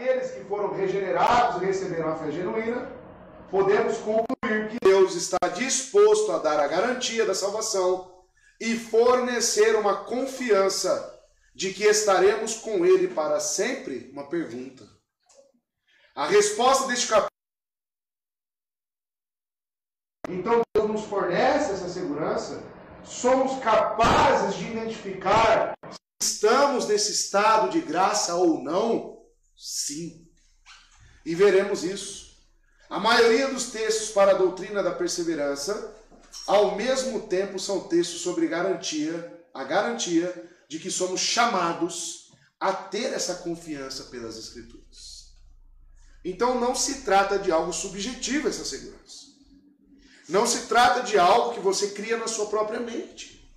aqueles que foram regenerados e receberam a fé genuína, podemos concluir que Deus está disposto a dar a garantia da salvação e fornecer uma confiança de que estaremos com Ele para sempre? Uma pergunta. A resposta deste capítulo. Então Deus nos fornece essa segurança. Somos capazes de identificar se estamos nesse estado de graça ou não? Sim. E veremos isso. A maioria dos textos para a doutrina da perseverança, ao mesmo tempo, são textos sobre a garantia de que somos chamados a ter essa confiança pelas Escrituras. Então não se trata de algo subjetivo essa segurança. Não se trata de algo que você cria na sua própria mente.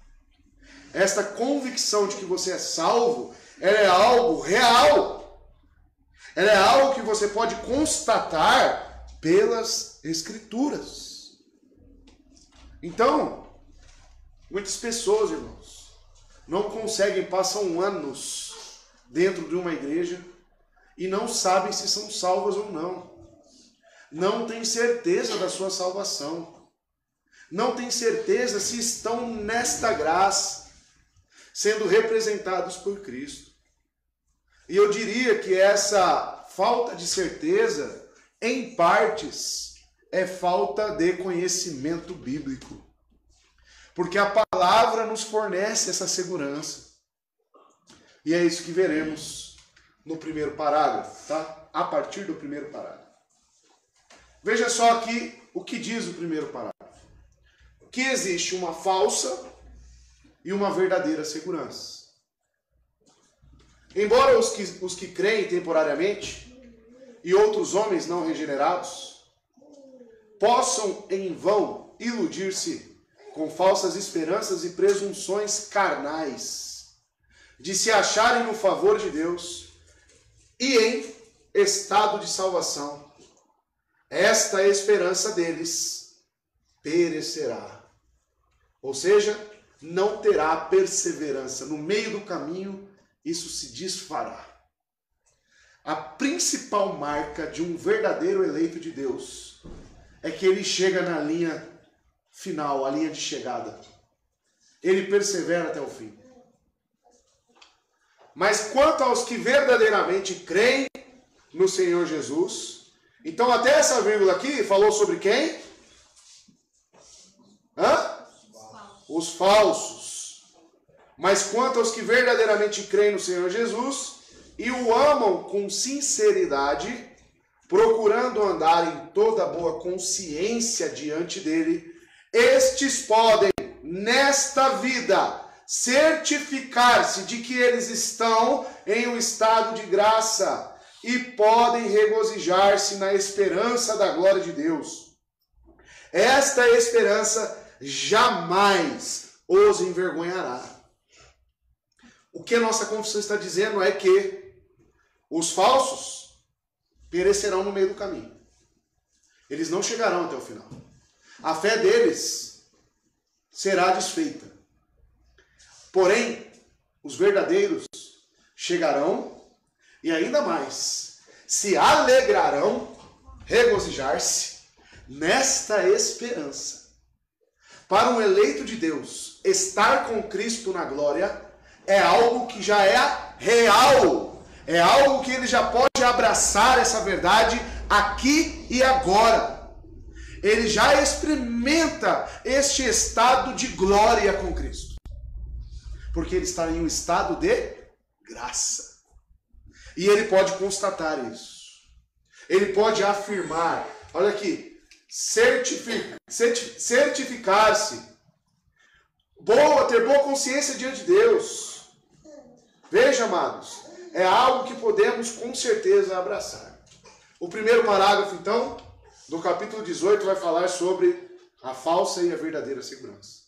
Esta convicção de que você é salvo, ela é algo real. Ela é algo que você pode constatar pelas Escrituras. Então, muitas pessoas, irmãos, não conseguem, passam anos dentro de uma igreja e não sabem se são salvas ou não. Não têm certeza da sua salvação. Não têm certeza se estão nesta graça, sendo representados por Cristo. E eu diria que essa falta de certeza, em partes, é falta de conhecimento bíblico. Porque a palavra nos fornece essa segurança. E é isso que veremos no primeiro parágrafo, tá? A partir do primeiro parágrafo. Veja só aqui o que diz o primeiro parágrafo. Que existe uma falsa e uma verdadeira segurança. Embora os que creem temporariamente e outros homens não regenerados possam em vão iludir-se com falsas esperanças e presunções carnais de se acharem no favor de Deus e em estado de salvação, esta esperança deles perecerá. Ou seja, não terá perseverança. No meio do caminho, isso se desfará. A principal marca de um verdadeiro eleito de Deus é que ele chega na linha final, a linha de chegada. Ele persevera até o fim. Mas quanto aos que verdadeiramente creem no Senhor Jesus, então até essa vírgula aqui falou sobre quem? Os falsos. Mas quanto aos que verdadeiramente creem no Senhor Jesus e o amam com sinceridade, procurando andar em toda boa consciência diante dele, estes podem, nesta vida, certificar-se de que eles estão em um estado de graça e podem regozijar-se na esperança da glória de Deus. Esta esperança jamais os envergonhará. O que a nossa confissão está dizendo é que os falsos perecerão no meio do caminho. Eles não chegarão até o final. A fé deles será desfeita. Porém, os verdadeiros chegarão e ainda mais se alegrarão, regozijar-se nesta esperança. Para um eleito de Deus, estar com Cristo na glória é algo que já é real. É algo que ele já pode abraçar essa verdade aqui e agora. Ele já experimenta este estado de glória com Cristo. Porque ele está em um estado de graça. E ele pode constatar isso. Ele pode afirmar, olha aqui, certificar-se, ter boa consciência diante de Deus. Veja, amados, é algo que podemos com certeza abraçar. O primeiro parágrafo, então, do capítulo 18 vai falar sobre a falsa e a verdadeira segurança.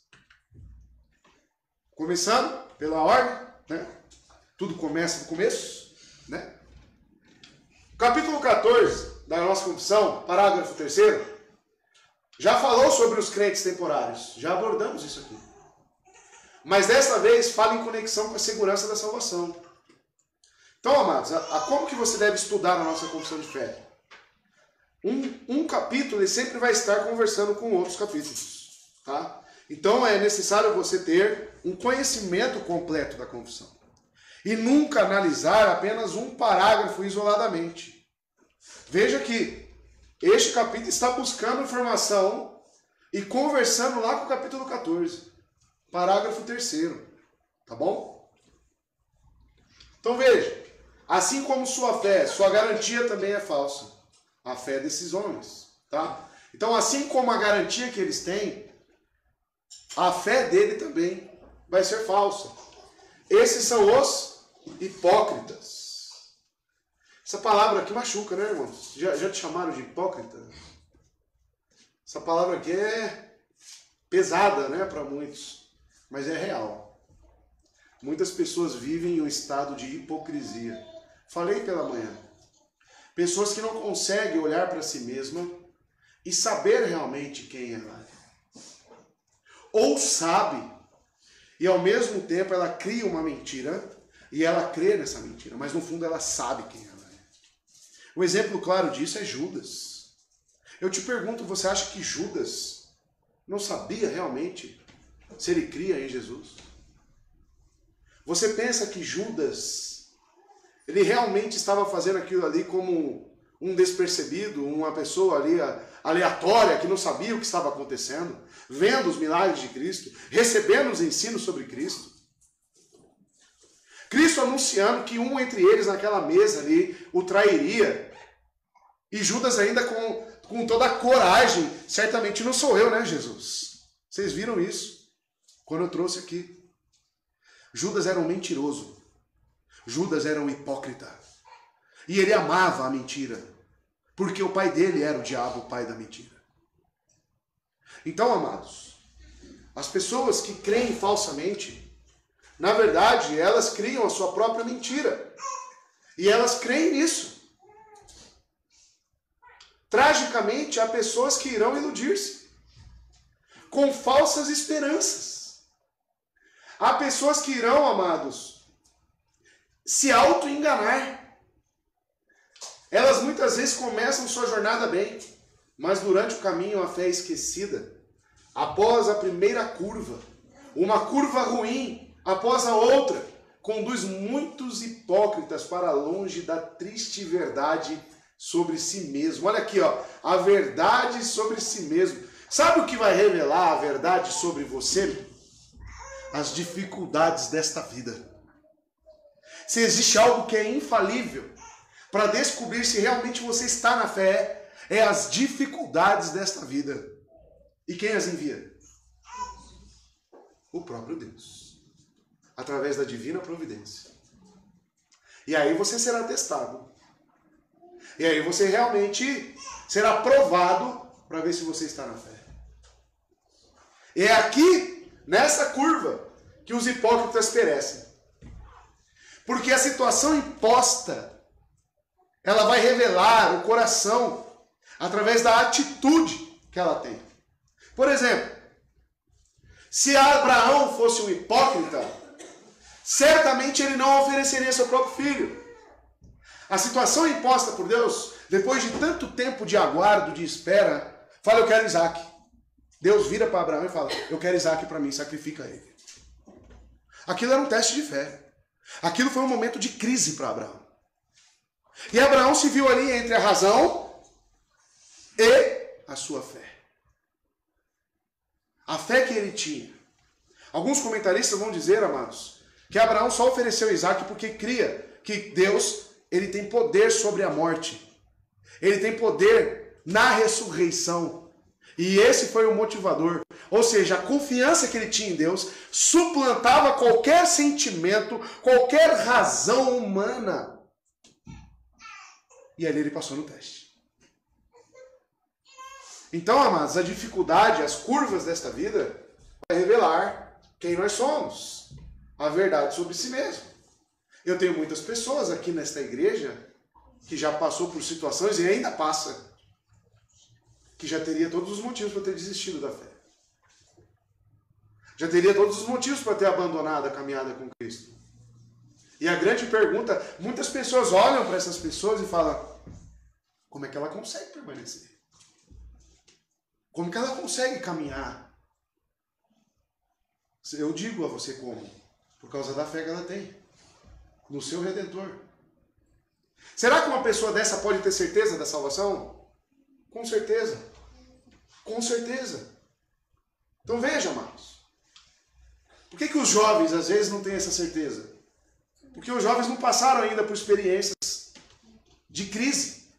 Começando pela ordem, né? Tudo começa do começo, né? Capítulo 14 da nossa confissão, parágrafo 3º, já falou sobre os crentes temporários. Já abordamos isso aqui. Mas dessa vez fala em conexão com a segurança da salvação. Então, amados, como que você deve estudar a nossa confissão de fé? Um capítulo ele sempre vai estar conversando com outros capítulos. Tá? Então é necessário você ter um conhecimento completo da confissão. E nunca analisar apenas um parágrafo isoladamente. Veja que este capítulo está buscando informação e conversando lá com o capítulo 14. Parágrafo 3º. Tá bom? Então veja. Assim como sua fé, sua garantia também é falsa. A fé desses homens. Tá? Então assim como a garantia que eles têm, a fé dele também vai ser falsa. Esses são os hipócritas. Essa palavra aqui machuca, né, irmãos? Já te chamaram de hipócrita? Essa palavra aqui é pesada, né, para muitos, mas é real. Muitas pessoas vivem em um estado de hipocrisia. Falei pela manhã. Pessoas que não conseguem olhar para si mesma e saber realmente quem ela é. Ou sabe, e ao mesmo tempo ela cria uma mentira, e ela crê nessa mentira, mas no fundo ela sabe quem ela é. Um exemplo claro disso é Judas. Eu te pergunto, você acha que Judas não sabia realmente se ele cria em Jesus? Você pensa que Judas, ele realmente estava fazendo aquilo ali como um despercebido, uma pessoa ali aleatória que não sabia o que estava acontecendo, vendo os milagres de Cristo, recebendo os ensinos sobre Cristo? Cristo anunciando que um entre eles naquela mesa ali o trairia. E Judas ainda com toda a coragem, certamente não sou eu, né, Jesus? Vocês viram isso quando eu trouxe aqui. Judas era um mentiroso. Judas era um hipócrita. E ele amava a mentira. Porque o pai dele era o diabo, o pai da mentira. Então, amados, as pessoas que creem falsamente, na verdade, elas criam a sua própria mentira. E elas creem nisso. Tragicamente, há pessoas que irão iludir-se com falsas esperanças. Há pessoas que irão, amados, se auto-enganar. Elas muitas vezes começam sua jornada bem, mas durante o caminho a fé é esquecida. Após a primeira curva, uma curva ruim, após a outra, conduz muitos hipócritas para longe da triste verdade sobre si mesmo. Olha aqui, ó, a verdade sobre si mesmo. Sabe o que vai revelar a verdade sobre você? As dificuldades desta vida. Se existe algo que é infalível para descobrir se realmente você está na fé, é as dificuldades desta vida. E quem as envia? O próprio Deus. Através da divina providência. E aí você será testado. E aí você realmente será provado para ver se você está na fé. E é aqui, nessa curva, que os hipócritas perecem. Porque a situação imposta, ela vai revelar o coração através da atitude que ela tem. Por exemplo, se Abraão fosse um hipócrita, certamente ele não ofereceria seu próprio filho. A situação imposta por Deus, depois de tanto tempo de aguardo, de espera, fala, eu quero Isaac. Deus vira para Abraão e fala, eu quero Isaac para mim, sacrifica ele. Aquilo era um teste de fé. Aquilo foi um momento de crise para Abraão. E Abraão se viu ali entre a razão e a sua fé. A fé que ele tinha. Alguns comentaristas vão dizer, amados, que Abraão só ofereceu Isaac porque cria que Deus, ele tem poder sobre a morte. Ele tem poder na ressurreição. E esse foi o motivador. Ou seja, a confiança que ele tinha em Deus suplantava qualquer sentimento, qualquer razão humana. E ali ele passou no teste. Então, amados, a dificuldade, as curvas desta vida vai revelar quem nós somos. A verdade sobre si mesmo. Eu tenho muitas pessoas aqui nesta igreja que já passou por situações e ainda passa, que já teria todos os motivos para ter desistido da fé. Já teria todos os motivos para ter abandonado a caminhada com Cristo. E a grande pergunta, muitas pessoas olham para essas pessoas e falam, como é que ela consegue permanecer? Como que ela consegue caminhar? Eu digo a você como, por causa da fé que ela tem no seu Redentor. Será que uma pessoa dessa pode ter certeza da salvação? Com certeza. Com certeza. Então veja, amados. Por que os jovens às vezes não têm essa certeza? Porque os jovens não passaram ainda por experiências de crise.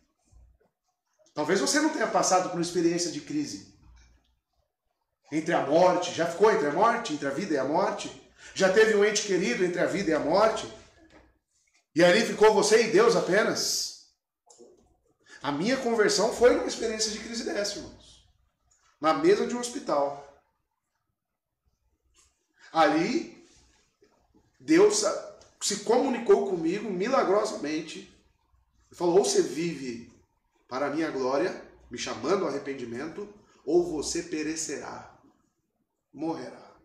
Talvez você não tenha passado por uma experiência de crise. Entre a morte, já ficou entre a morte, entre a vida e a morte? Já teve um ente querido entre a vida e a morte? E ali ficou você e Deus apenas? A minha conversão foi numa experiência de crise dessa, irmãos. Na mesa de um hospital. Ali, Deus se comunicou comigo milagrosamente. Ele falou, ou você vive para a minha glória, me chamando ao arrependimento, ou você perecerá, morrerá.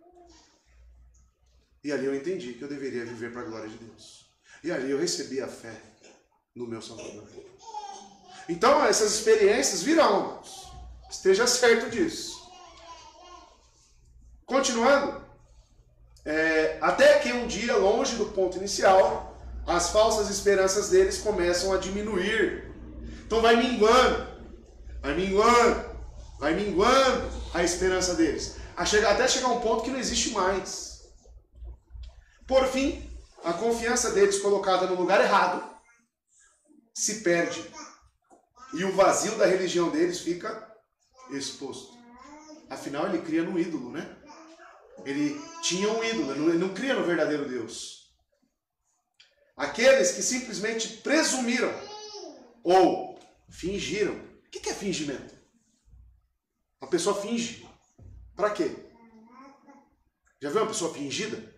E ali eu entendi que eu deveria viver para a glória de Deus. E ali eu recebi a fé no meu Salvador. Então essas experiências virão, irmãos. Esteja certo disso. Continuando. Até que um dia, longe do ponto inicial, as falsas esperanças deles começam a diminuir. Então vai minguando a esperança deles. Até chegar a um ponto que não existe mais. Por fim, a confiança deles colocada no lugar errado se perde. E o vazio da religião deles fica exposto. Afinal, ele cria no ídolo, né? Ele tinha um ídolo, ele não cria no verdadeiro Deus. Aqueles que simplesmente presumiram ou fingiram. O que é fingimento? Uma pessoa finge. Para quê? Já viu uma pessoa fingida?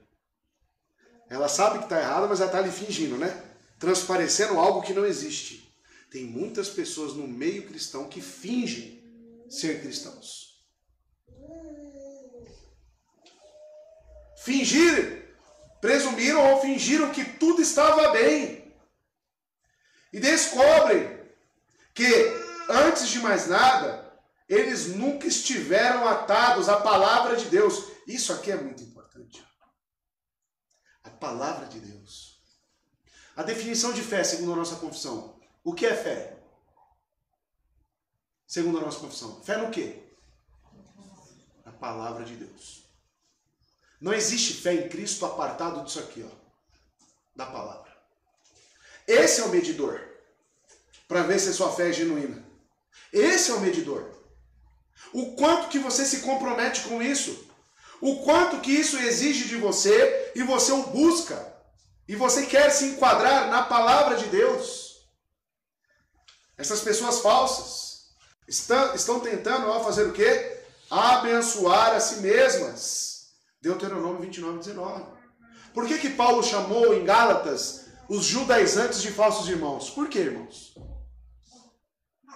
Ela sabe que está errada, mas ela está ali fingindo, né? Transparecendo algo que não existe. Tem muitas pessoas no meio cristão que fingem ser cristãos. Presumiram ou fingiram que tudo estava bem. E descobrem que, antes de mais nada, eles nunca estiveram atados à palavra de Deus. Isso aqui é muito importante. A palavra de Deus. A definição de fé, segundo a nossa confissão. O que é fé? Segundo a nossa confissão. Fé no quê? Na palavra de Deus. Não existe fé em Cristo apartado disso aqui, ó. Da palavra. Esse é o medidor. Para ver se a sua fé é genuína. Esse é o medidor. O quanto que você se compromete com isso. O quanto que isso exige de você e você o busca. E você quer se enquadrar na palavra de Deus. Essas pessoas falsas estão tentando fazer o quê? Abençoar a si mesmas. Deuteronômio 29:19. Por que Paulo chamou em Gálatas os judaizantes de falsos irmãos? Por quê, irmãos?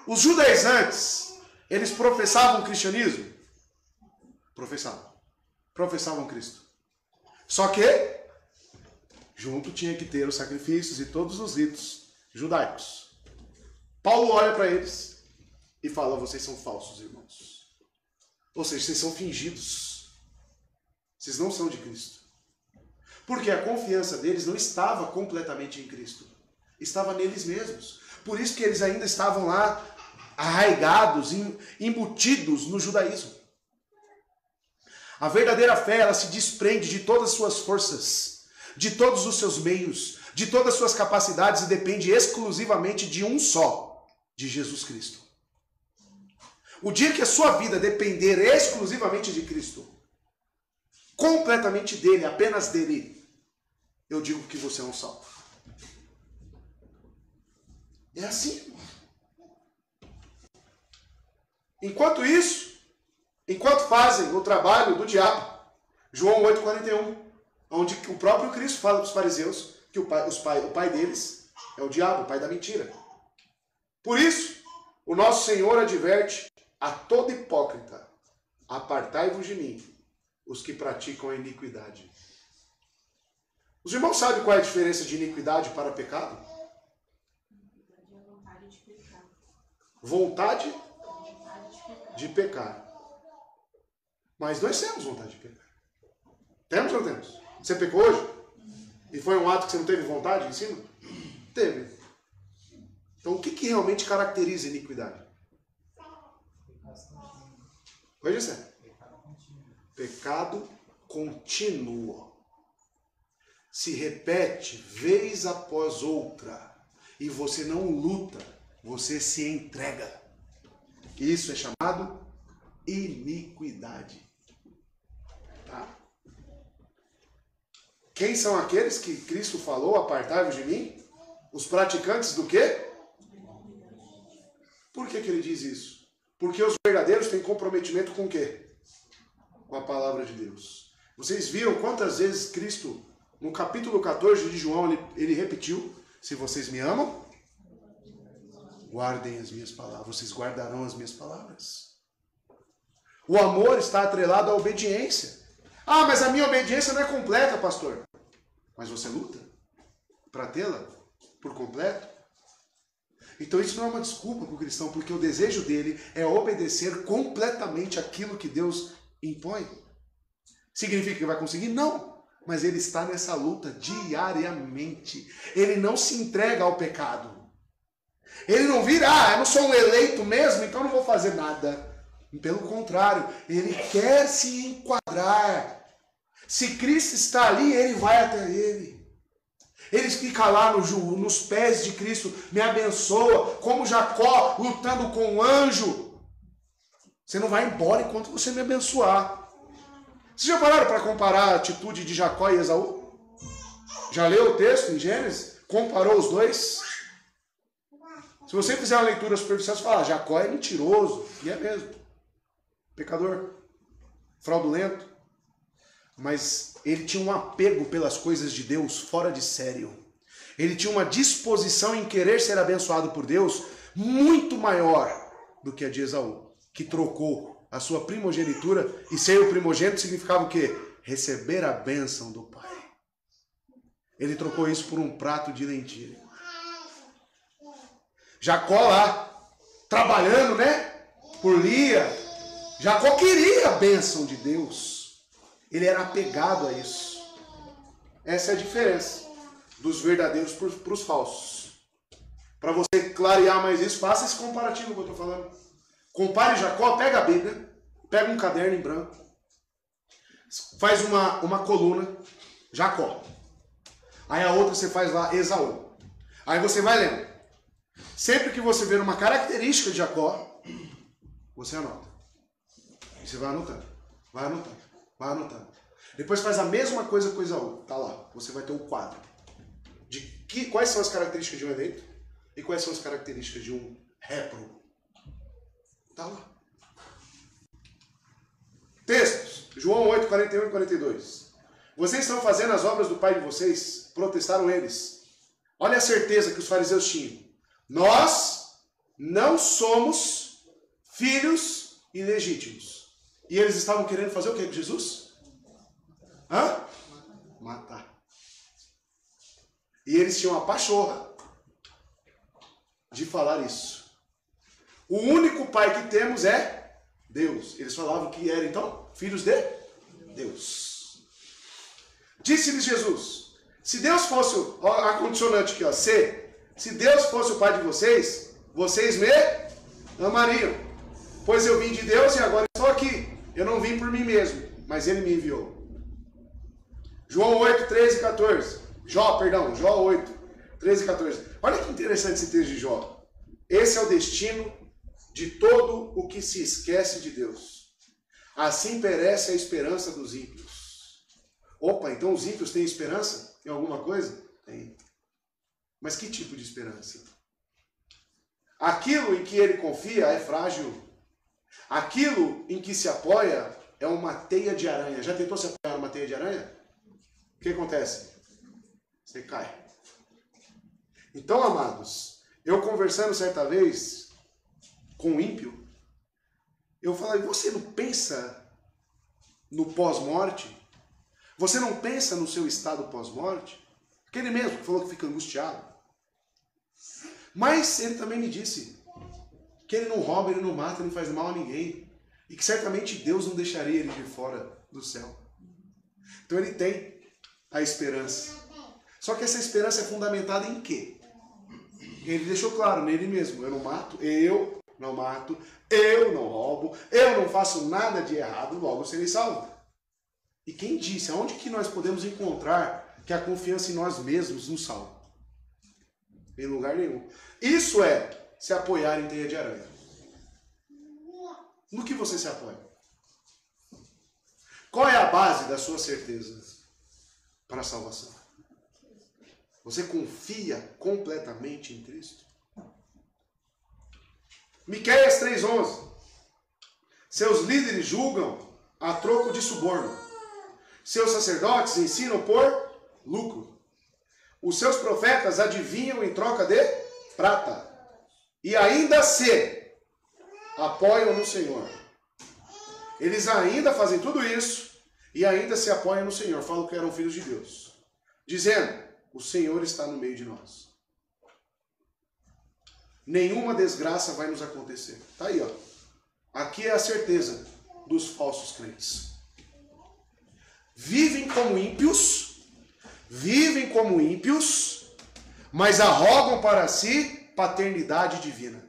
Os judaizantes, eles professavam o cristianismo? Professavam Cristo. Só que, junto tinha que ter os sacrifícios e todos os ritos judaicos. Paulo olha para eles e fala, vocês são falsos irmãos. Ou seja, vocês são fingidos. Vocês não são de Cristo. Porque a confiança deles não estava completamente em Cristo. Estava neles mesmos. Por isso que eles ainda estavam lá arraigados, embutidos no judaísmo. A verdadeira fé, ela se desprende de todas as suas forças, de todos os seus meios, de todas as suas capacidades e depende exclusivamente de um só, de Jesus Cristo. O dia que a sua vida depender exclusivamente de Cristo, completamente dele, apenas dele, eu digo que você é um salvo. É assim. Enquanto fazem o trabalho do diabo, João 8,41, onde o próprio Cristo fala para os fariseus que o pai deles é o diabo, o pai da mentira. Por isso, o nosso Senhor adverte a todo hipócrita, apartai-vos de mim, os que praticam a iniquidade. Os irmãos sabem qual é a diferença de iniquidade para pecado? Vontade de pecar. Mas nós temos vontade de pecar. Temos ou não temos? Você pecou hoje? E foi um ato que você não teve vontade em cima? Teve. Então o que realmente caracteriza a iniquidade? Veja certo. Pecado contínuo. Se repete vez após outra. E você não luta. Você se entrega. Isso é chamado iniquidade. Tá? Quem são aqueles que Cristo falou, apartai-vos de mim? Os praticantes do quê? Por que ele diz isso? Porque os verdadeiros têm comprometimento com o quê? Com a palavra de Deus. Vocês viram quantas vezes Cristo, no capítulo 14 de João, ele repetiu, se vocês me amam, guardem as minhas palavras, vocês guardarão as minhas palavras. O amor está atrelado à obediência. Ah, mas a minha obediência não é completa, pastor. Mas você luta para tê-la por completo? Então isso não é uma desculpa para o cristão, porque o desejo dele é obedecer completamente aquilo que Deus impõe. Significa que vai conseguir? Não. Mas ele está nessa luta diariamente. Ele não se entrega ao pecado. Ele não vira, eu não sou um eleito mesmo, então não vou fazer nada. Pelo contrário, ele quer se enquadrar. Se Cristo está ali, ele vai até ele. Ele fica lá nos pés de Cristo, me abençoa, como Jacó lutando com o anjo. Você não vai embora enquanto você me abençoar. Vocês já pararam para comparar a atitude de Jacó e Esaú? Já leu o texto em Gênesis? Comparou os dois? Se você fizer uma leitura superficial, você fala, Jacó é mentiroso. E é mesmo. Pecador. Fraudulento. Mas ele tinha um apego pelas coisas de Deus fora de sério. Ele tinha uma disposição em querer ser abençoado por Deus muito maior do que a de Esaú, que trocou a sua primogenitura, e ser o primogênito significava o quê? Receber a bênção do pai. Ele trocou isso por um prato de lentilha. Jacó lá, trabalhando, né? Por Lia. Jacó queria a bênção de Deus. Ele era apegado a isso. Essa é a diferença dos verdadeiros para os falsos. Para você clarear mais isso, faça esse comparativo que eu estou falando. Compare Jacó, pega a Bíblia, pega um caderno em branco, faz uma coluna, Jacó. Aí a outra você faz lá, Esaú. Aí você vai lendo. Sempre que você ver uma característica de Jacó, você anota. E você vai anotando, vai anotando, vai anotando. Depois faz a mesma coisa com Esaú. Tá lá, você vai ter um quadro. Quais são as características de um eleito e quais são as características de um réprobo. Tá lá. Textos. João 8, 41 e 42. Vocês estão fazendo as obras do pai de vocês? Protestaram eles. Olha a certeza que os fariseus tinham. Nós não somos filhos ilegítimos. E eles estavam querendo fazer o que com Jesus? Matar. E eles tinham a pachorra de falar isso. O único pai que temos é Deus. Eles falavam que eram, então, filhos de Deus. Disse-lhes Jesus, se Deus fosse, a condicionante aqui, se Deus fosse o pai de vocês, vocês me amariam. Pois eu vim de Deus e agora estou aqui. Eu não vim por mim mesmo, mas ele me enviou. João 8, 13 e 14. Jó 8, 13 e 14. Olha que interessante esse texto de Jó. Esse é o destino de todo o que se esquece de Deus. Assim perece a esperança dos ímpios. Opa, então os ímpios têm esperança em alguma coisa? Tem. Mas que tipo de esperança? Aquilo em que ele confia é frágil. Aquilo em que se apoia é uma teia de aranha. Já tentou se apoiar numa teia de aranha? O que acontece? Você cai. Então, amados, eu conversando certa vez com um ímpio, eu falei, você não pensa no pós-morte? Você não pensa no seu estado pós-morte? Aquele mesmo que falou que fica angustiado. Mas ele também me disse que ele não rouba, ele não mata, ele não faz mal a ninguém. E que certamente Deus não deixaria ele de fora do céu. Então ele tem a esperança. Só que essa esperança é fundamentada em quê? Ele deixou claro nele mesmo: eu não mato, eu não mato, eu não roubo, eu não faço nada de errado, logo serei salvo. E quem disse? Aonde que nós podemos encontrar que a confiança em nós mesmos nos salva? Em lugar nenhum. Isso é se apoiar em teia de aranha. No que você se apoia? Qual é a base da sua certeza para a salvação? Você confia completamente em Cristo? Miqueias 3:11. Seus líderes julgam a troco de suborno. Seus sacerdotes ensinam por lucro. Os seus profetas adivinham em troca de prata. E ainda se apoiam no Senhor. Eles ainda fazem tudo isso e ainda se apoiam no Senhor. Falam que eram filhos de Deus. Dizendo: o Senhor está no meio de nós. Nenhuma desgraça vai nos acontecer. Está aí, ó. Aqui é a certeza dos falsos crentes. Vivem como ímpios, mas arrogam para si paternidade divina.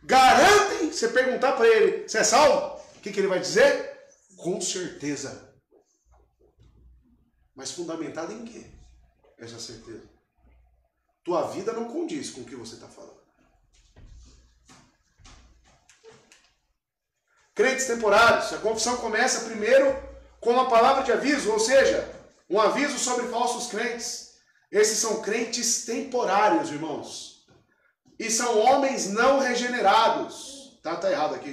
Garantem, você perguntar para ele: você é salvo? O que ele vai dizer? Com certeza. Mas fundamentada em quê? Essa certeza. Tua vida não condiz com o que você está falando. Crentes temporários. A confissão começa primeiro com uma palavra de aviso, ou seja, um aviso sobre falsos crentes. Esses são crentes temporários, irmãos. E são homens não regenerados. Tá errado aqui,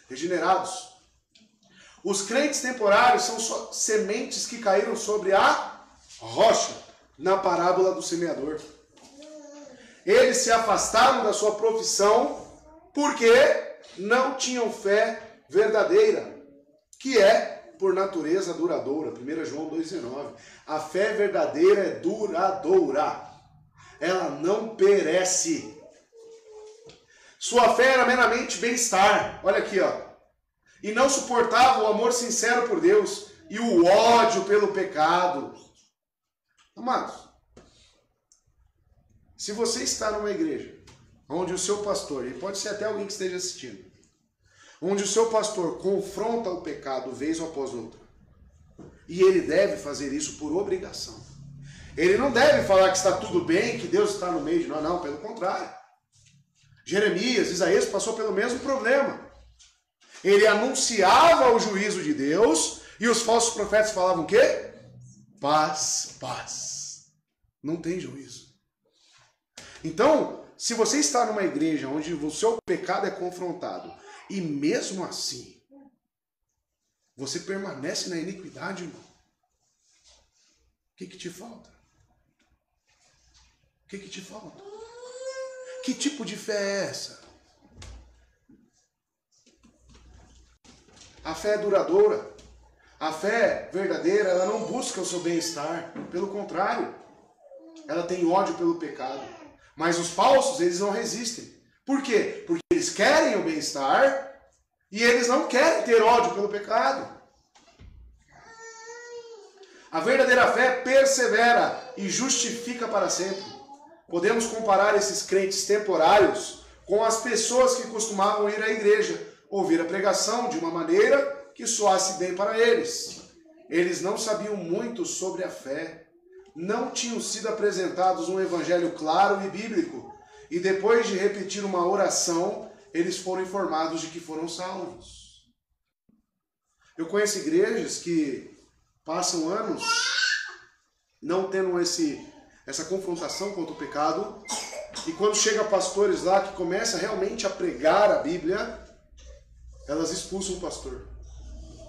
regenerados. Os crentes temporários são só sementes que caíram sobre a rocha, na parábola do semeador. Eles se afastaram da sua profissão porque não tinham fé verdadeira, que é, por natureza, duradoura. 1 João 2,19. A fé verdadeira é duradoura. Ela não perece. Sua fé era meramente bem-estar. Olha aqui, ó. E não suportava o amor sincero por Deus e o ódio pelo pecado. Amados, se você está numa igreja onde o seu pastor, e pode ser até alguém que esteja assistindo, onde o seu pastor confronta o pecado vez após outra, e ele deve fazer isso por obrigação. Ele não deve falar que está tudo bem, que Deus está no meio de nós, não, pelo contrário. Jeremias, Isaías passou pelo mesmo problema. Ele anunciava o juízo de Deus e os falsos profetas falavam o quê? Paz, paz. Não tem juízo. Então, se você está numa igreja onde o seu pecado é confrontado e mesmo assim você permanece na iniquidade, irmão, o que te falta? O que te falta? Que tipo de fé é essa? A fé é duradoura. A fé verdadeira, ela não busca o seu bem-estar. Pelo contrário, ela tem ódio pelo pecado. Mas os falsos, eles não resistem. Por quê? Porque eles querem o bem-estar e eles não querem ter ódio pelo pecado. A verdadeira fé persevera e justifica para sempre. Podemos comparar esses crentes temporários com as pessoas que costumavam ir à igreja, ouvir a pregação de uma maneira que soasse bem para eles. Eles não sabiam muito sobre a fé, não tinham sido apresentados um evangelho claro e bíblico, e depois de repetir uma oração, eles foram informados de que foram salvos. Eu conheço igrejas que passam anos não tendo essa confrontação contra o pecado, e quando chega pastores lá que começam realmente a pregar a Bíblia, elas expulsam o pastor.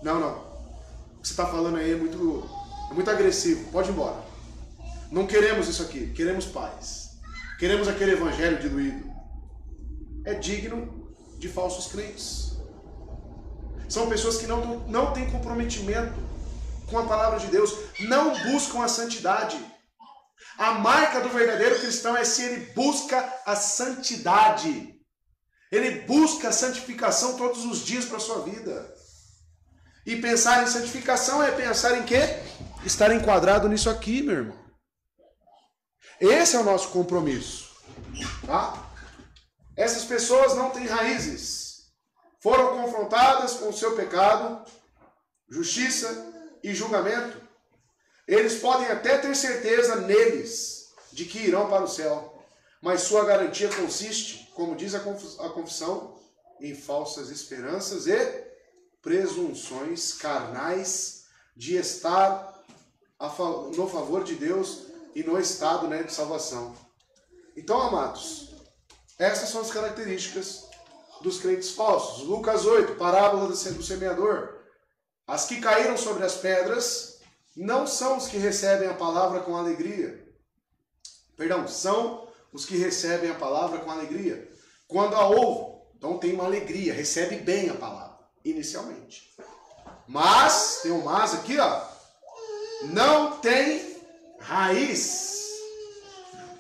Não. O que você está falando aí é muito agressivo. Pode ir embora. Não queremos isso aqui. Queremos paz. Queremos aquele evangelho diluído. É digno de falsos crentes. São pessoas que não têm comprometimento com a palavra de Deus, não buscam a santidade. A marca do verdadeiro cristão é se ele busca a santidade. Ele busca a santificação todos os dias para a sua vida. E pensar em santificação é pensar em quê? Estar enquadrado nisso aqui, meu irmão. Esse é o nosso compromisso. Tá? Essas pessoas não têm raízes. Foram confrontadas com o seu pecado, justiça e julgamento. Eles podem até ter certeza neles de que irão para o céu. Mas sua garantia consiste, como diz a confissão, em falsas esperanças e presunções carnais de estar no favor de Deus e no estado, né, de salvação. Então, amados, essas são as características dos crentes falsos. Lucas 8, parábola do semeador. As que caíram sobre as pedras não são os que recebem a palavra com alegria. Perdão, são os que recebem a palavra com alegria. Quando a ouvem, então tem uma alegria, recebe bem a palavra, inicialmente. Mas, tem um mas aqui, ó, não tem raiz.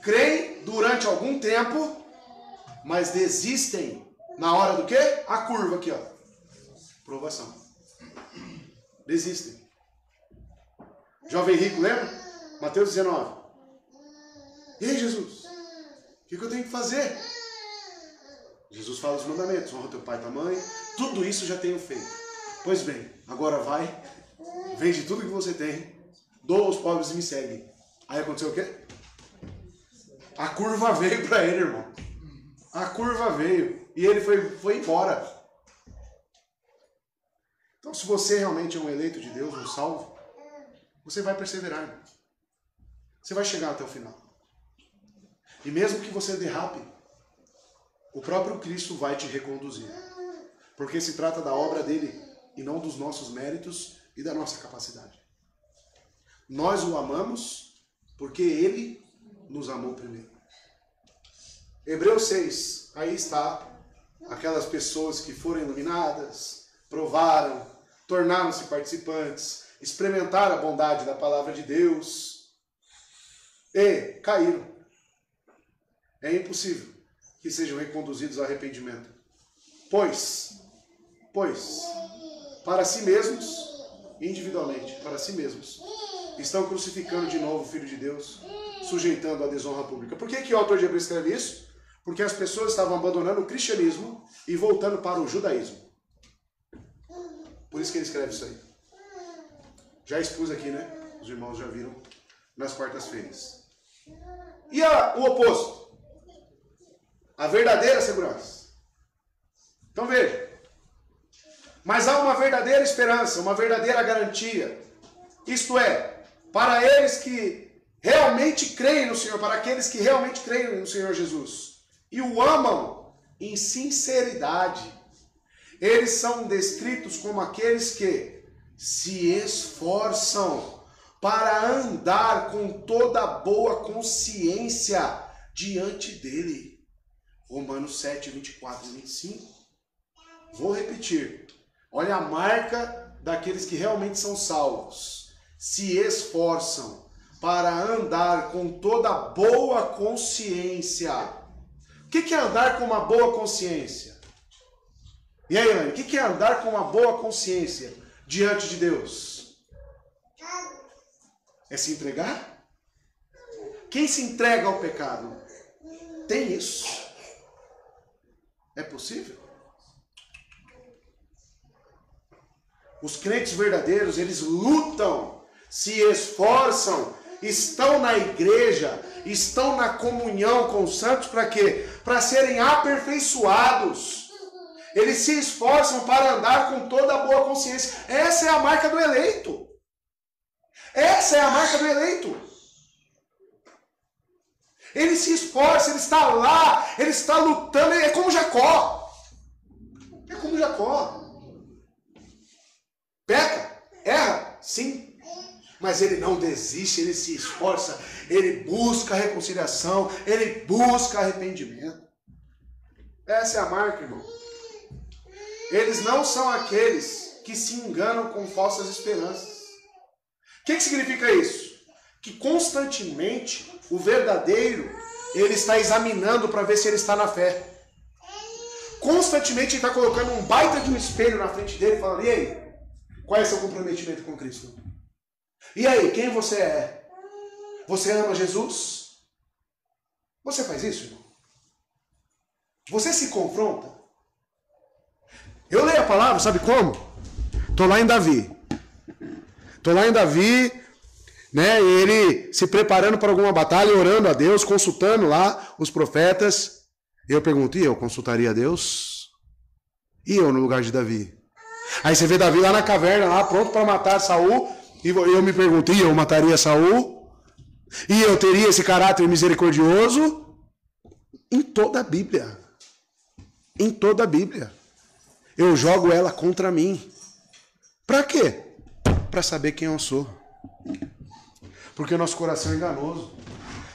Creem durante algum tempo, mas desistem na hora do quê? A curva aqui, ó. Provação. Desistem. Jovem rico, lembra? Mateus 19. E aí, Jesus? O que eu tenho que fazer? Jesus fala os mandamentos. Honra teu pai e tua mãe. Tudo isso já tenho feito. Pois bem, agora vai, vende tudo que você tem, doa aos pobres e me segue. Aí aconteceu o quê? A curva veio para ele, irmão. A curva veio. E ele foi embora. Então, se você realmente é um eleito de Deus, um salvo, você vai perseverar, irmão. Você vai chegar até o final. E mesmo que você derrape, o próprio Cristo vai te reconduzir. Porque se trata da obra dele e não dos nossos méritos e da nossa capacidade. Nós o amamos porque ele nos amou primeiro. Hebreus 6, aí está aquelas pessoas que foram iluminadas, provaram, tornaram-se participantes, experimentaram a bondade da palavra de Deus e caíram. É impossível que sejam reconduzidos ao arrependimento. Pois, para si mesmos, individualmente, para si mesmos, estão crucificando de novo o Filho de Deus, sujeitando a desonra pública. Por que o autor de Hebreus escreve isso? Porque as pessoas estavam abandonando o cristianismo e voltando para o judaísmo. Por isso que ele escreve isso aí. Já expus aqui, né? Os irmãos já viram nas quartas-feiras. E o oposto? A verdadeira segurança. Então veja. Mas há uma verdadeira esperança, uma verdadeira garantia. Isto é, para eles que realmente creem no Senhor, para aqueles que realmente creem no Senhor Jesus e o amam em sinceridade, eles são descritos como aqueles que se esforçam para andar com toda boa consciência diante dele. Romanos 7, 24 e 25. Vou repetir. Olha a marca daqueles que realmente são salvos. Se esforçam para andar com toda boa consciência. O que é andar com uma boa consciência? E aí, Anne, o que é andar com uma boa consciência diante de Deus? É se entregar? Quem se entrega ao pecado tem isso? É possível? Os crentes verdadeiros, eles lutam, se esforçam, estão na igreja, estão na comunhão com os santos para quê? Para serem aperfeiçoados. Eles se esforçam para andar com toda a boa consciência. Essa é a marca do eleito. Essa é a marca do eleito. Ele se esforça, ele está lá, ele está lutando, é como Jacó. É como Jacó. Peca, erra, sim. Mas ele não desiste, ele se esforça, ele busca a reconciliação, ele busca arrependimento. Essa é a marca, irmão. Eles não são aqueles que se enganam com falsas esperanças. que significa isso? Que constantemente o verdadeiro, ele está examinando para ver se ele está na fé. Constantemente ele está colocando um baita de um espelho na frente dele, falando, e aí? Qual é seu comprometimento com Cristo? E aí, quem você é? Você ama Jesus? Você faz isso, irmão? Você se confronta? Eu leio a palavra, sabe como? Estou lá em Davi. Né? Ele se preparando para alguma batalha, orando a Deus, consultando lá os profetas. E eu pergunto, e eu consultaria a Deus? E eu no lugar de Davi? Aí você vê Davi lá na caverna, lá pronto para matar Saul. E eu me pergunto, e eu mataria Saul? E eu teria esse caráter misericordioso? Em toda a Bíblia. Em toda a Bíblia. Eu jogo ela contra mim. Para quê? Para saber quem eu sou. Porque o nosso coração é enganoso.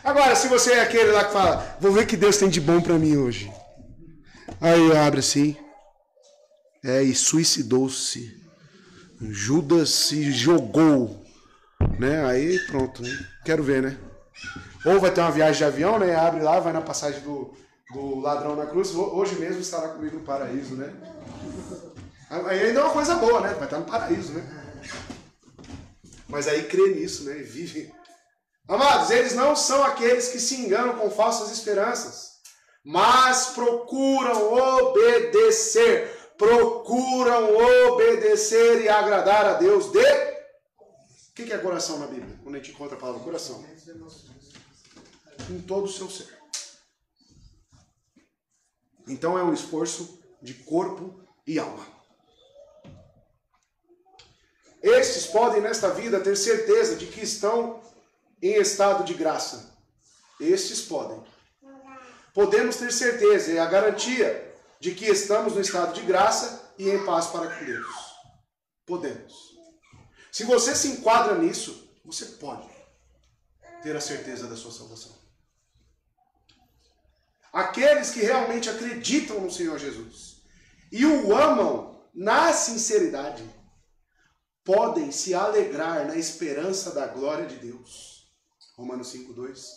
Agora, se você é aquele lá que fala, vou ver o que Deus tem de bom para mim hoje. Aí abre assim. E suicidou-se. Judas se jogou. Né? Aí pronto. Né? Quero ver, né? Ou vai ter uma viagem de avião, né? Abre lá, vai na passagem do ladrão na cruz. Hoje mesmo estará comigo no paraíso, né? Aí ainda é uma coisa boa, né? Vai estar no paraíso, né? Mas aí crê nisso, né? E vive. Amados, eles não são aqueles que se enganam com falsas esperanças, mas procuram obedecer e agradar a Deus de... O que é coração na Bíblia? Quando a gente encontra a palavra coração. Em todo o seu ser. Então é um esforço de corpo e alma. Estes podem nesta vida ter certeza de que estão em estado de graça. Estes podem. Podemos ter certeza, é a garantia de que estamos no estado de graça e em paz para com Deus. Podemos. Se você se enquadra nisso, você pode ter a certeza da sua salvação. Aqueles que realmente acreditam no Senhor Jesus e o amam na sinceridade, podem se alegrar na esperança da glória de Deus. Romanos 5:2.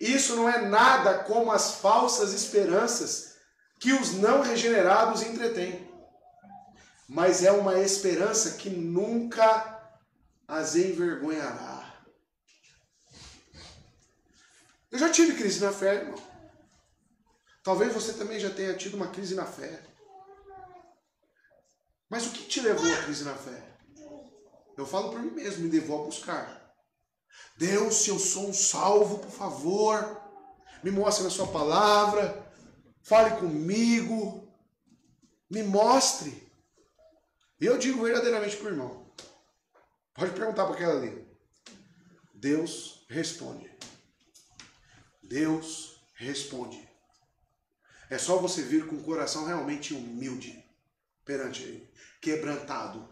Isso não é nada como as falsas esperanças que os não regenerados entretêm, mas é uma esperança que nunca as envergonhará. Eu já tive crise na fé, irmão. Talvez você também já tenha tido uma crise na fé. Mas o que te levou à crise na fé? Eu falo por mim mesmo, me levou a buscar. Deus, se eu sou um salvo, por favor, me mostre na sua palavra, fale comigo, me mostre. E eu digo verdadeiramente para o irmão, pode perguntar para aquela ali. Deus responde. Deus responde. É só você vir com o coração realmente humilde perante Ele, quebrantado,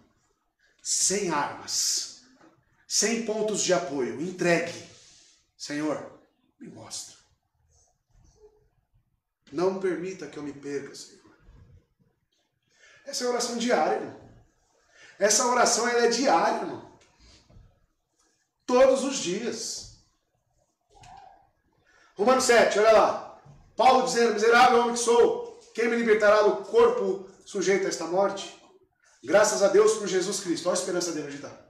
sem armas, sem pontos de apoio, entregue. Senhor, me mostra. Não permita que eu me perca, Senhor. Essa é a oração diária, irmão. Essa oração ela é diária, irmão. Todos os dias. Romanos 7, olha lá. Paulo dizendo, miserável homem que sou, quem me libertará do corpo sujeito a esta morte? Graças a Deus por Jesus Cristo. Olha a esperança dele onde está.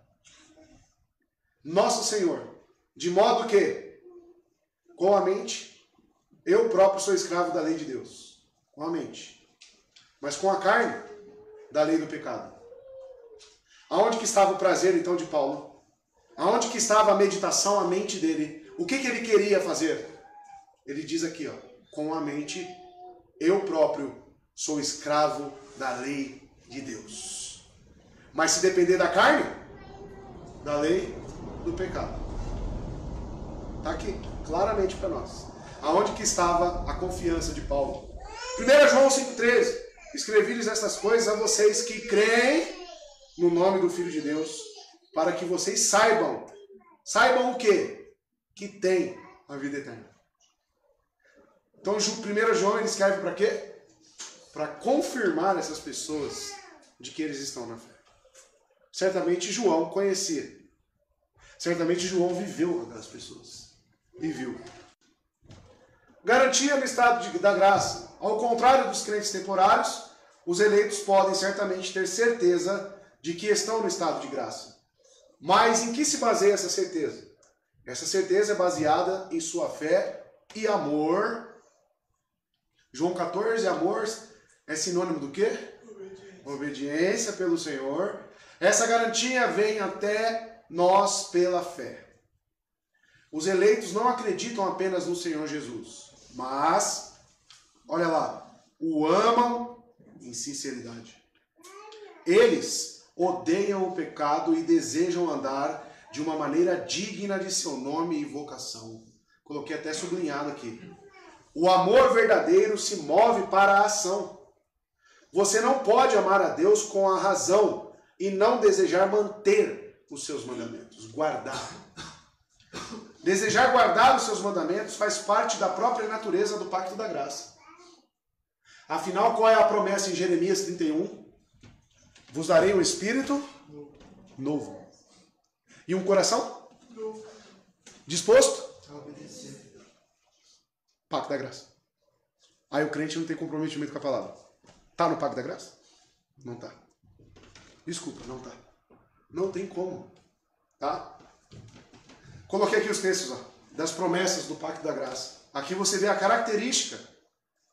Nosso Senhor. De modo que, com a mente, eu próprio sou escravo da lei de Deus. Com a mente. Mas com a carne, da lei do pecado. Aonde que estava o prazer, então, de Paulo? Aonde que estava a meditação, a mente dele? O que ele queria fazer? Ele diz aqui, ó. Com a mente, eu próprio sou escravo da lei de Deus. Mas se depender da carne, da lei do pecado. Está aqui, claramente para nós. Aonde que estava a confiança de Paulo? 1 João 5,13. Escrevi-lhes essas coisas a vocês que creem no nome do Filho de Deus, para que vocês saibam. Saibam o quê? Que tem a vida eterna. Então, 1 João ele escreve para quê? Para confirmar essas pessoas de que eles estão na fé. Certamente João conhecia. Certamente João viveu aquelas pessoas. E viu. Garantia no estado da graça. Ao contrário dos crentes temporários, os eleitos podem certamente ter certeza de que estão no estado de graça. Mas em que se baseia essa certeza? Essa certeza é baseada em sua fé e amor. João 14, amor é sinônimo do quê? Obediência pelo Senhor. Essa garantia vem até nós pela fé. Os eleitos não acreditam apenas no Senhor Jesus, mas, olha lá, o amam em sinceridade. Eles odeiam o pecado e desejam andar de uma maneira digna de seu nome e vocação. Coloquei até sublinhado aqui. O amor verdadeiro se move para a ação. Você não pode amar a Deus com a razão e não desejar manter os seus mandamentos, guardar. Desejar guardar os seus mandamentos faz parte da própria natureza do pacto da graça. Afinal, qual é a promessa em Jeremias 31? Vos darei um espírito novo. E um coração novo. Disposto a obedecer. Pacto da graça. Aí o crente não tem comprometimento com a palavra. Está no pacto da graça? Não está. Desculpa, não está. Não tem como. Tá? Coloquei aqui os textos das promessas do pacto da graça. Aqui você vê a característica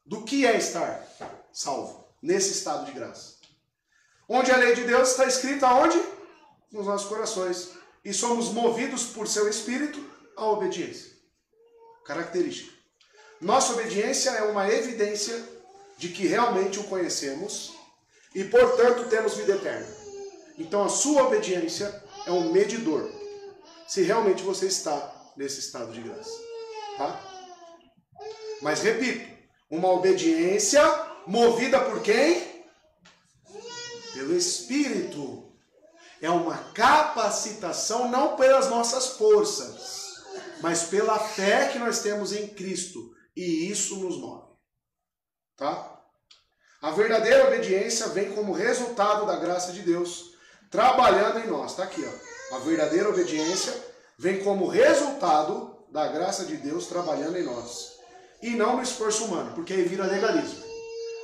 do que é estar salvo nesse estado de graça. Onde a lei de Deus está escrita aonde? Nos nossos corações. E somos movidos por seu Espírito à obediência. Característica. Nossa obediência é uma evidência de que realmente o conhecemos e, portanto, temos vida eterna. Então, a sua obediência é um medidor se realmente você está nesse estado de graça. Tá? Mas, repito, uma obediência movida por quem? Pelo Espírito. É uma capacitação não pelas nossas forças, mas pela fé que nós temos em Cristo. E isso nos move. Tá? A verdadeira obediência vem como resultado da graça de Deus trabalhando em nós. Está aqui, ó. A verdadeira obediência vem como resultado da graça de Deus trabalhando em nós. E não no esforço humano, porque aí vira legalismo.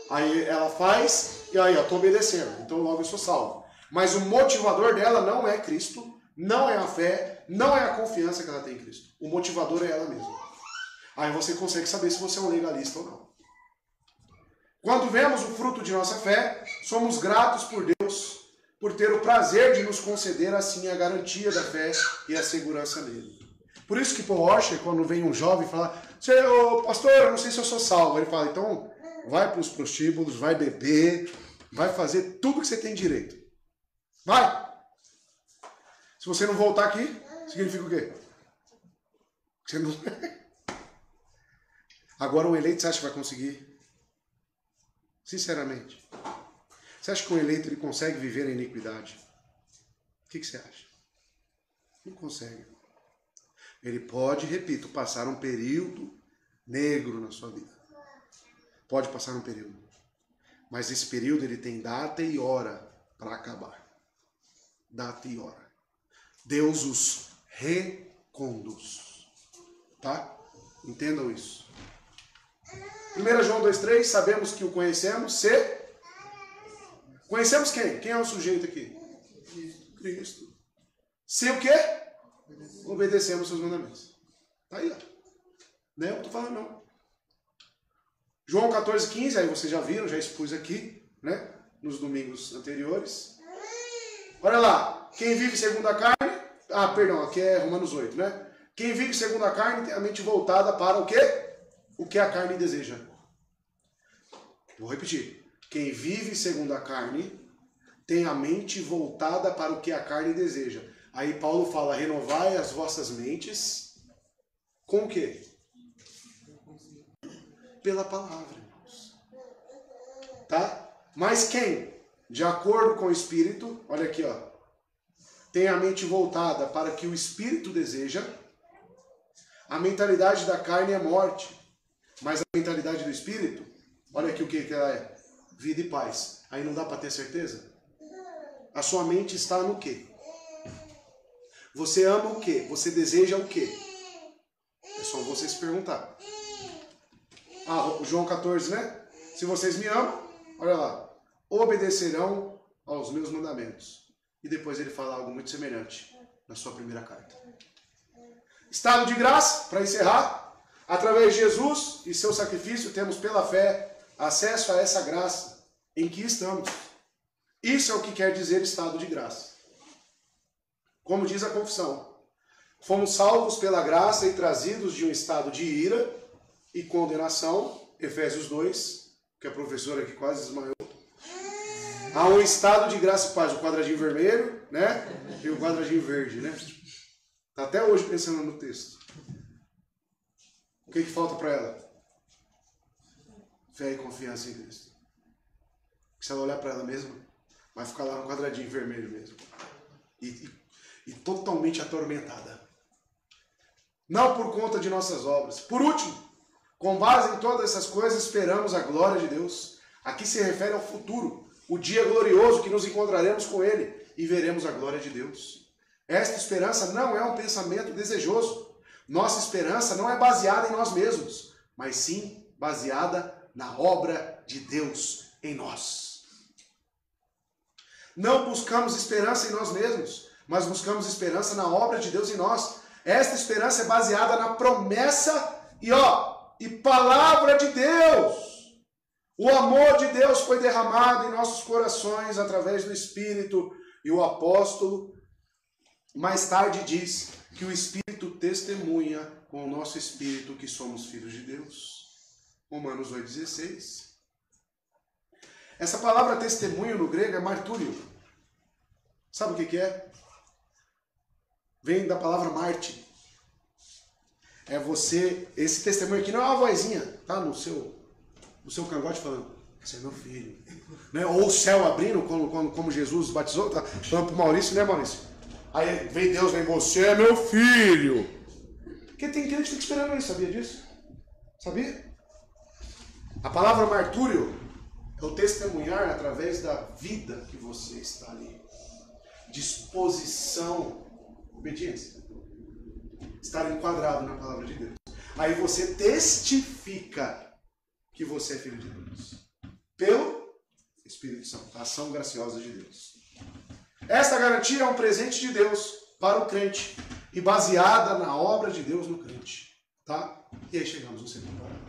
Aí ela faz e aí, ó, estou obedecendo, então logo eu sou salvo. Mas o motivador dela não é Cristo, não é a fé, não é a confiança que ela tem em Cristo. O motivador é ela mesma. Aí você consegue saber se você é um legalista ou não. Quando vemos o fruto de nossa fé, somos gratos por Deus, por ter o prazer de nos conceder assim a garantia da fé e a segurança nele. Por isso que Paul Washer, quando vem um jovem falar, pastor, eu não sei se eu sou salvo, ele fala, então vai para os prostíbulos, vai beber, vai fazer tudo que você tem direito. Vai! Se você não voltar aqui, significa o quê? Você não... Agora um eleito, você acha que vai conseguir? Sinceramente. Você acha que um eleito ele consegue viver a iniquidade? O que você acha? Não consegue. Ele pode, repito, passar um período negro na sua vida. Pode passar um período. Mas esse período ele tem data e hora para acabar. Data e hora. Deus os reconduz. Tá? Entendam isso. 1 João 2,3, sabemos que o conhecemos se... Conhecemos quem? Quem é o sujeito aqui? Cristo. Se o quê? Obedecemos seus mandamentos. Tá aí, ó. Não é eu que tô falando, não. João 14,15, aí vocês já viram, já expus aqui, né? Nos domingos anteriores. Olha lá. Quem vive segundo a carne... Ah, perdão, aqui é Romanos 8, né? Quem vive segundo a carne tem a mente voltada para o quê? O que a carne deseja. Vou repetir. Quem vive segundo a carne tem a mente voltada para o que a carne deseja. Aí Paulo fala, renovai as vossas mentes com o quê? Pela palavra, irmãos. Tá? Mas quem, de acordo com o Espírito, olha aqui, ó, tem a mente voltada para o que o Espírito deseja, a mentalidade da carne é morte. Mas a mentalidade do Espírito, olha aqui o que ela é. Vida e paz. Aí não dá para ter certeza? A sua mente está no quê? Você ama o quê? Você deseja o quê? É só você se perguntar. João 14, né? Se vocês me amam, olha lá, obedecerão aos meus mandamentos. E depois ele fala algo muito semelhante na sua primeira carta. Estado de graça, para encerrar, através de Jesus e seu sacrifício, temos pela fé acesso a essa graça em que estamos. Isso é o que quer dizer estado de graça. Como diz a confissão, fomos salvos pela graça e trazidos de um estado de ira e condenação, Efésios 2, que a professora aqui quase desmaiou, há um estado de graça e paz, o quadradinho vermelho, né? E o quadradinho verde, né? Está até hoje pensando no texto. O que falta para ela? Fé e confiança em Cristo. Se ela olhar para ela mesma, vai ficar lá no quadradinho vermelho mesmo. E totalmente atormentada. Não por conta de nossas obras. Por último, com base em todas essas coisas, esperamos a glória de Deus. Aqui se refere ao futuro, o dia glorioso que nos encontraremos com Ele e veremos a glória de Deus. Esta esperança não é um pensamento desejoso. Nossa esperança não é baseada em nós mesmos, mas sim baseada na obra de Deus em nós. Não buscamos esperança em nós mesmos, mas buscamos esperança na obra de Deus em nós. Esta esperança é baseada na promessa e palavra de Deus. O amor de Deus foi derramado em nossos corações através do Espírito, e o apóstolo mais tarde diz que o Espírito testemunha com o nosso espírito que somos filhos de Deus. Romanos 8,16. Essa palavra testemunho no grego é martúrio. Sabe o que é? Vem da palavra mártir. É você, esse testemunho aqui não é uma vozinha, tá no seu cangote falando, esse é meu filho. Né? Ou o céu abrindo, como Jesus batizou, tá falando pro Maurício, né, Maurício? Aí vem Deus, vem você, é meu filho. Porque tem crente que fica esperando isso, sabia disso? Sabia? A palavra martúrio é o testemunhar através da vida que você está ali. Disposição, obediência. Estar enquadrado na palavra de Deus. Aí você testifica que você é filho de Deus. Pelo Espírito Santo, a ação graciosa de Deus. Esta garantia é um presente de Deus para o crente e baseada na obra de Deus no crente. Tá? E aí chegamos no segundo parágrafo.